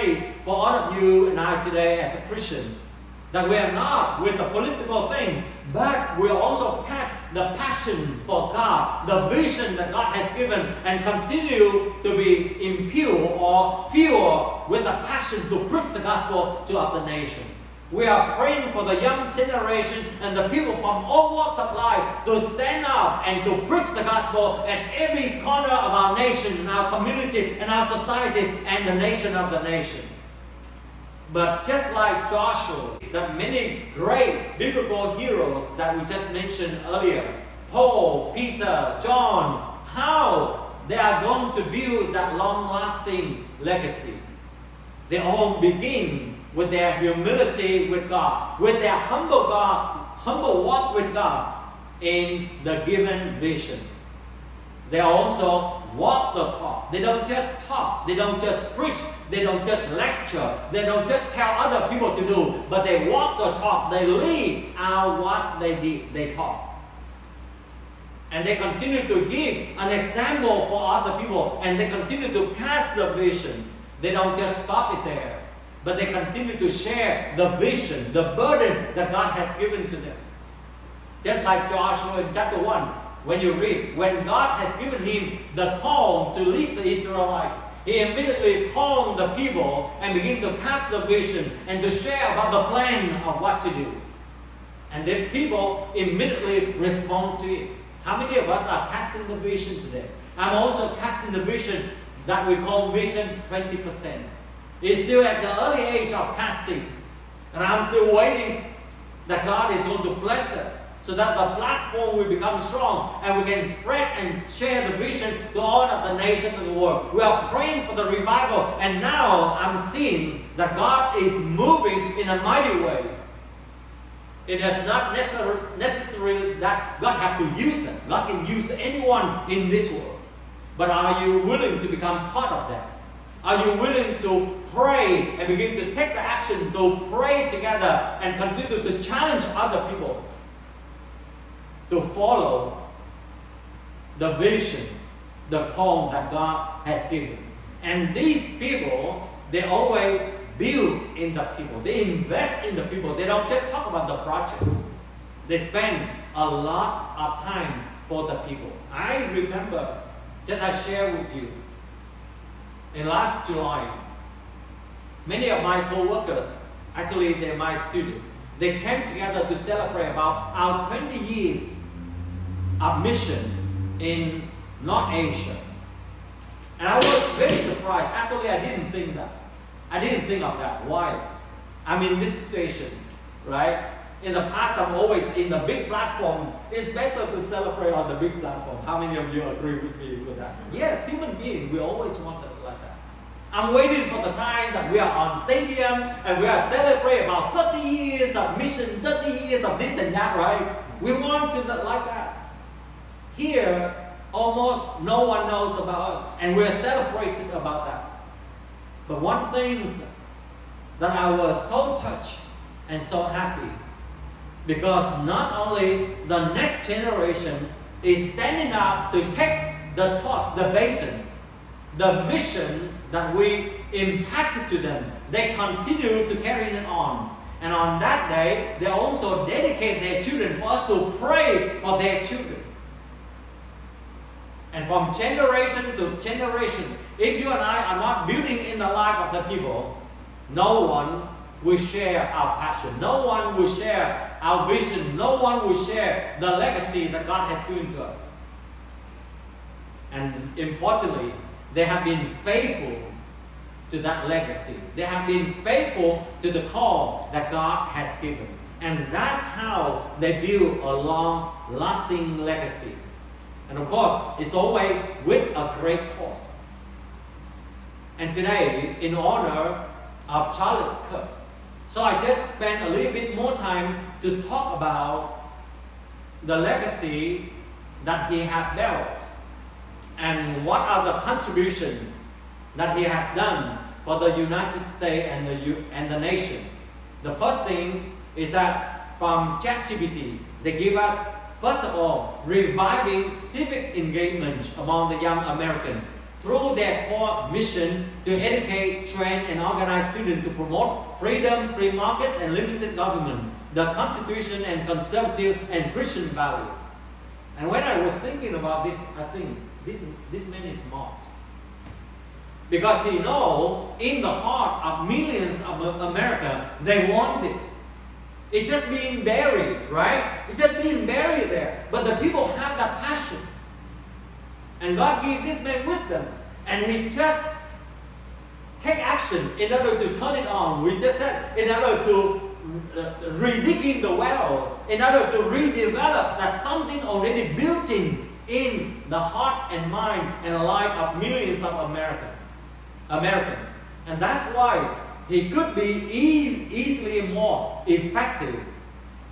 pray for all of you and I today as a Christian, that we are not with the political things, but we also catch the passion for God, the vision that God has given, and continue to be imbued or fueled with the passion to preach the gospel to other nations. We are praying for the young generation and the people from all walks of life to stand up and to preach the gospel at every corner of our nation, our community, and our society, and the nation of the nation. But just like Joshua, the many great biblical heroes that we just mentioned earlier, Paul, Peter, John, how they are going to build that long-lasting legacy. They all begin with their humility with God, with their humble walk with God in the given vision. They also walk the talk. They don't just talk. They don't just preach. They don't just lecture. They don't just tell other people to do, but they walk the talk. They live out what they talk. And they continue to give an example for other people, and they continue to cast the vision. They don't just stop it there, but they continue to share the vision, the burden that God has given to them. Just like Joshua in chapter 1, when you read, when God has given him the call to lead the Israelites, he immediately called the people and began to cast the vision and to share about the plan of what to do. And then people immediately respond to it. How many of us are casting the vision today? I'm also casting the vision that we call Vision 20%. It's still at the early age of casting. And I'm still waiting that God is going to bless us so that the platform will become strong and we can spread and share the vision to all of the nations of the world. We are praying for the revival, and now I'm seeing that God is moving in a mighty way. It is not necessary that God have to use us. God can use anyone in this world. But are you willing to become part of that? Are you willing to pray and begin to take the action to pray together and continue to challenge other people to follow the vision, the call that God has given? And these people, they always build in the people. They invest in the people. They don't just talk about the project. They spend a lot of time for the people. I remember, just I share with you, in last July, many of my co-workers, actually they're my students, they came together to celebrate about our 20 years of mission in North Asia. And I was very surprised. Actually, I didn't think of that. Why? I'm in this situation, right? In the past, I'm always in the big platform. It's better to celebrate on the big platform. How many of you agree with me with that? Yes, human beings, we always want it like that. I'm waiting for the time that we are on stadium and we are celebrating about 30 years of mission, 30 years of this and that, right? We want to like that. Here, almost no one knows about us, and we're celebrating about that. But one thing that I was so touched and so happy, because not only the next generation is standing up to take the thoughts, the baton, the mission that we impacted to them, they continue to carry it on. And on that day, they also dedicate their children for us to pray for their children. And from generation to generation, if you and I are not building in the life of the people, no one will share our passion. No one will share our vision. No one will share the legacy that God has given to us. And importantly, they have been faithful to that legacy. They have been faithful to the call that God has given. And that's how they build a long-lasting legacy. And of course, it's always with a great cause. And today, in honor of Charles Kirk, so I just spent a little bit more time to talk about the legacy that he has built and what are the contributions that he has done for the United States and the nation. The first thing is that from ChatGPT, they give us, first of all, reviving civic engagement among the young American through their core mission to educate, train, and organize students to promote freedom, free markets, and limited government, the Constitution, and conservative and Christian value. And when I was thinking about this, I think this man is smart. Because he knows in the heart of millions of America, they want this. It's just being buried, right? It's just being buried there. But the people have that passion. And God gave this man wisdom. And he just take action in order to turn it on. We just said in order to redigging the well, in order to redevelop that something already built in the heart and mind and life of millions of Americans. And that's why he could be easily more effective,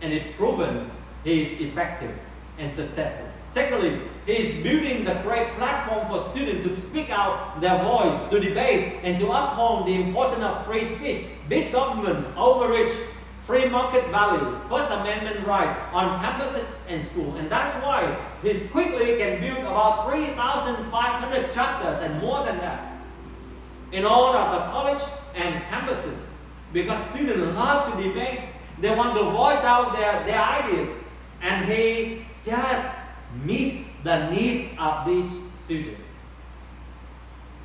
and it's proven he is effective and successful. Secondly, he is building the great platform for students to speak out their voice, to debate, and to uphold the importance of free speech, big government, overreach, free market value, First Amendment rights on campuses and schools. And that's why he quickly can build about 3,500 chapters and more than that in all of the college and campuses, because students love to debate. They want to voice out their ideas, and he just meets the needs of each student.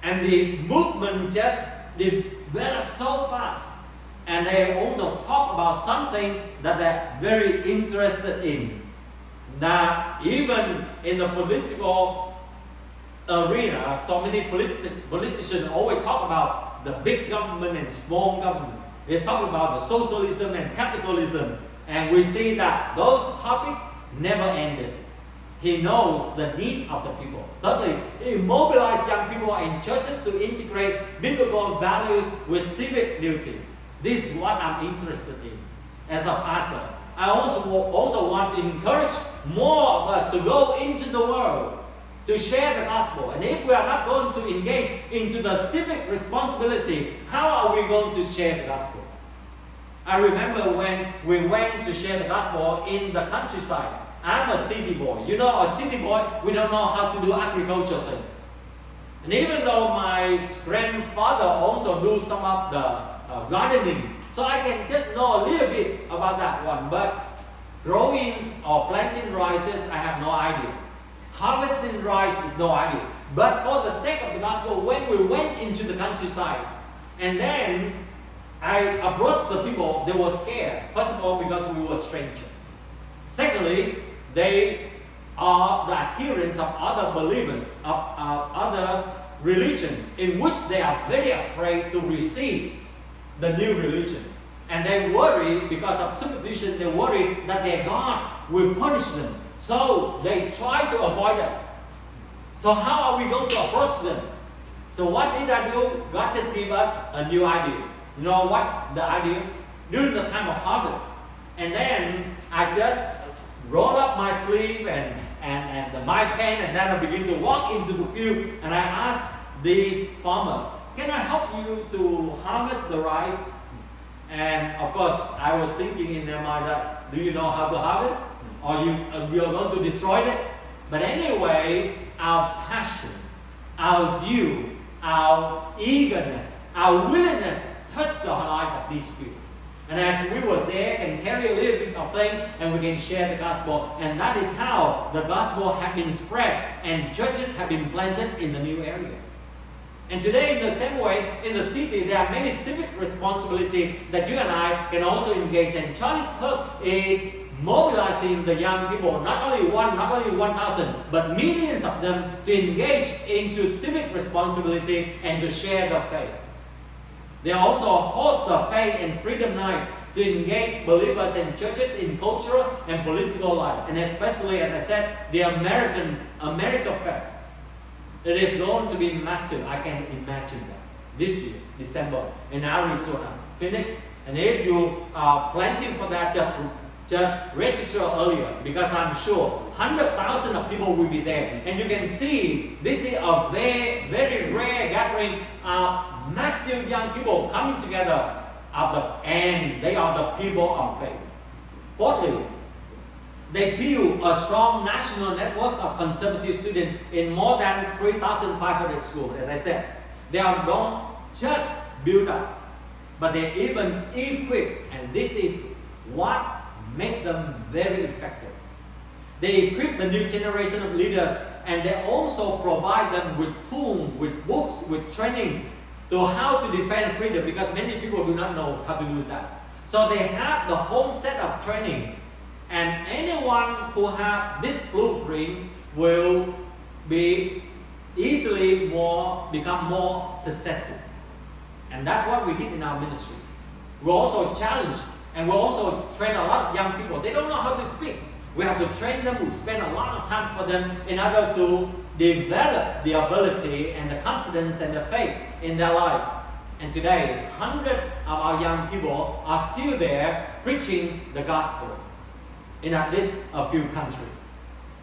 And the movement just develops so fast, and they also talk about something that they're very interested in. That even in the political arena, so many politicians always talk about the big government and small government. They talk about the socialism and capitalism, and we see that those topics never ended. He knows the need of the people. Thirdly, he mobilized young people in churches to integrate biblical values with civic duty. This is what I'm interested in as a pastor. I also want to encourage more of us to go into the world to share the gospel. And if we are not going to engage into the civic responsibility, how are we going to share the gospel? I remember when we went to share the gospel in the countryside. I'm a city boy. You know, a city boy, we don't know how to do agriculture thing. And even though my grandfather also do some of the gardening, so I can just know a little bit about that one. But growing or planting rices, I have no idea. Harvesting rice is no idea. But for the sake of the gospel, when we went into the countryside, and then I approached the people, they were scared. First of all, because we were strangers. Secondly, they are the adherents of other believers, of other religion, in which they are very afraid to receive the new religion. And they worry, because of superstition, they worry that their gods will punish them. So they try to avoid us. So how are we going to approach them? So what did I do? God just gave us a new idea. You know what the idea? During the time of harvest. And then I just roll up my sleeve and my pen, and then I begin to walk into the field, and I ask these farmers, can I help you to harvest the rice? And of course, I was thinking in their mind that, do you know how to harvest? Or you are going to destroy it? But anyway, our passion, our zeal, our eagerness, our willingness touched the life of these people. And as we were there, can carry a little bit of things, and we can share the gospel. And that is how the gospel has been spread, and churches have been planted in the new areas. And today, in the same way, in the city, there are many civic responsibilities that you and I can also engage in. Charlie's Kirk is mobilizing the young people, not only 1,000, but millions of them, to engage into civic responsibility and to share their faith. They also host a faith and freedom night to engage believers and churches in cultural and political life. And especially, as I said, the America Fest. It is going to be massive. I can imagine that. This year, December, in Arizona, Phoenix. And if you are planning for that, just register earlier, because I'm sure 100,000 of people will be there. And you can see this is a very, very rare gathering of massive young people coming together, and they are the people of faith. Fourthly, They build a strong national network of conservative students in more than 3,500 schools. As I said, they don't just build up, but they even equip, and this is what makes them very effective. They equip the new generation of leaders, and they also provide them with tools, with books, with training to how to defend freedom, because many people do not know how to do that. So they have the whole set of training, and anyone who have this blueprint will be easily become more successful. And that's what we did in our ministry. We also challenge and we also train a lot of young people. They don't know how to speak. We have to train them. We spend a lot of time for them in order to develop the ability and the confidence and the faith in their life. And today, hundreds of our young people are still there preaching the gospel in at least a few countries.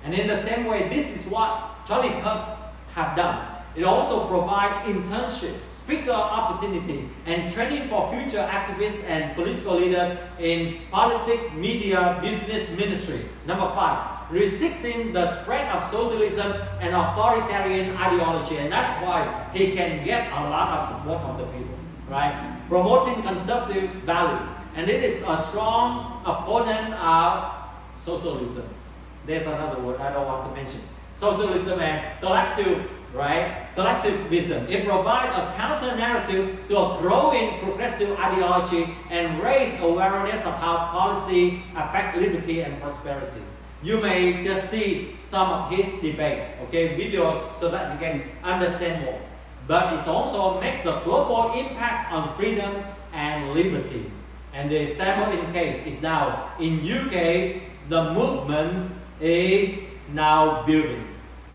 And in the same way, this is what Charlie Kirk have done. It also provides internship, speaker opportunity, and training for future activists and political leaders in politics, media, business, ministry. Number 5, resisting the spread of socialism and authoritarian ideology. And that's why he can get a lot of support of the people, right? Promoting conservative value. And it is a strong opponent of socialism. There's another word I don't want to mention. Socialism and collective, right? Collectivism. It provides a counter narrative to a growing progressive ideology and raise awareness of how policy affect liberty and prosperity. You may just see some of his debate, video, so that you can understand more. But it's also make the global impact on freedom and liberty. And the example in case is now in UK, the movement is now building.